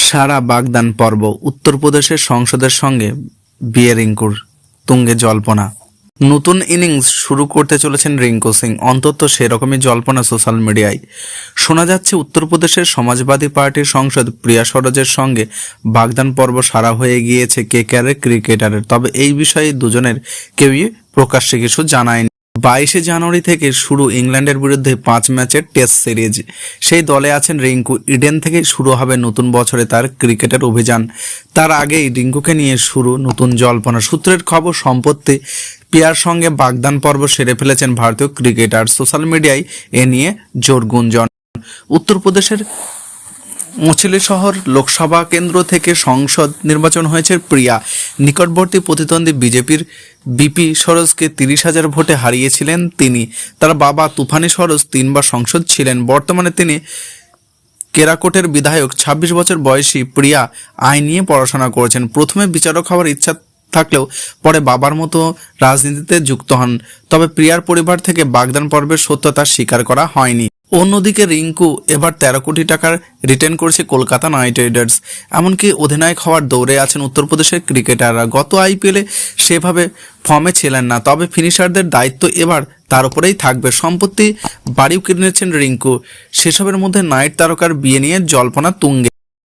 সারা বাগদান পর্ব। উত্তরপ্রদেশের সংসদের সঙ্গে বিয়ে রিঙ্কুর, তুঙ্গে জল্পনা। নতুন ইনিংস শুরু করতে চলেছেন রিঙ্কু সিং, অন্তত সেরকমই জল্পনা সোশ্যাল মিডিয়ায়। শোনা যাচ্ছে উত্তরপ্রদেশের সমাজবাদী পার্টির সাংসদ প্রিয়া সরোজের সঙ্গে বাগদান পর্ব সারা হয়ে গিয়েছে কেকেআরের ক্রিকেটারের। তবে এই বিষয়ে দুজনের কেউই প্রকাশ্যে কিছু জানায়নি। 22 জানুয়ারি থেকে শুরু ইংল্যান্ডের বিরুদ্ধে 5 ম্যাচের টেস্ট সিরিজ। সেই দলে আছেন রিঙ্কু। ইডেন থেকেই শুরু হবে নতুন বছরে তার ক্রিকেটের অভিযান। তার আগেই রিঙ্কুকে নিয়ে শুরু নতুন জল্পনা। সূত্রের খবর, সম্প্রতি প্রিয়ার সঙ্গে বাগদান পর্ব সেরে ফেলেছেন ভারতীয় ক্রিকেটার। সোশ্যাল মিডিয়ায় এ নিয়ে জোর গুঞ্জন। উত্তরপ্রদেশের মুছলি শহর লোকসভা কেন্দ্র থেকে সংসদ নির্বাচন হয়েছে প্রিয়া। নিকটবর্তী প্রতিদ্বন্দ্বী বিজেপির বিপি সরোজকে 30,000 ভোটে হারিয়েছিলেন তিনি। তার বাবা তুফানি সরোজ 3 বার সংসদ ছিলেন। বর্তমানে তিনি কেরাকোটের বিধায়ক। 26 বছর বয়সী প্রিয়া আইন নিয়ে পড়াশোনা করেছেন। প্রথমে বিচারক হওয়ার ইচ্ছা থাকলেও পরে বাবার মতো রাজনীতিতে যুক্ত হন। তবে প্রিয়ার পরিবার থেকে বাগদান পর্বের সত্যতা স্বীকার করা হয়নি। অন্যদিকে রিঙ্কু এবার 13 কোটি টাকার রিটার্ন করেছে কলকাতা নাইট রাইডার্স। এমনকি অধিনায়ক হওয়ার দৌড়ে আছেন উত্তরপ্রদেশের ক্রিকেটাররা। গত আইপিএলে সেভাবে ফর্মে ছিলেন না, তবে ফিনিশারদের দায়িত্ব এবার তার উপরেই থাকবে। সম্প্রতি বাড়িও কিনেছেন রিঙ্কু। সেসবের মধ্যে নাইট তারকার বিয়ে নিয়ে জল্পনা তুঙ্গে।